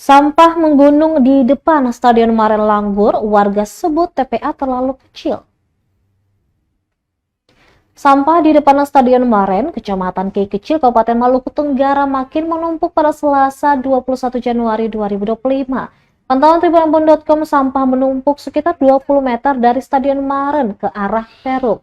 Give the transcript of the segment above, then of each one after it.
Sampah menggunung di depan Stadion Maren Langgur, warga sebut TPA terlalu kecil. Sampah di depan Stadion Maren, Kecamatan Kei Kecil, Kabupaten Maluku Tenggara makin menumpuk pada Selasa 21 Januari 2025. Pantauan tribunambon.com, sampah menumpuk sekitar 20 meter dari Stadion Maren ke arah Perum.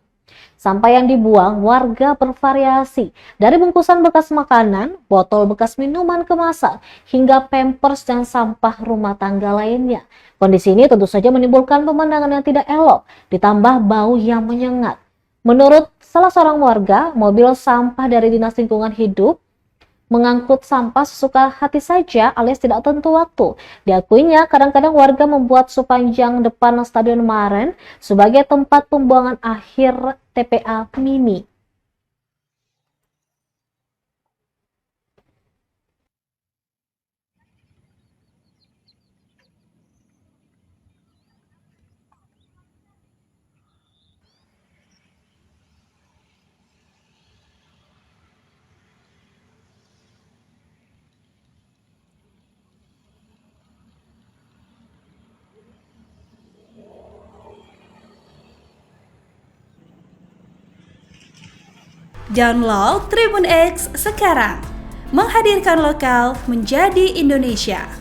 Sampah yang dibuang warga bervariasi, dari bungkusan bekas makanan, botol bekas minuman kemasan, hingga pampers dan sampah rumah tangga lainnya. Kondisi ini tentu saja menimbulkan pemandangan yang tidak elok, ditambah bau yang menyengat. Menurut salah seorang warga, mobil sampah dari Dinas Lingkungan Hidup mengangkut sampah sesuka hati saja alias tidak tentu waktu. Diakuinya, kadang-kadang warga membuat sepanjang depan Stadion Maren sebagai tempat pembuangan akhir TPA mini. Download Tribun X sekarang, menghadirkan lokal menjadi Indonesia.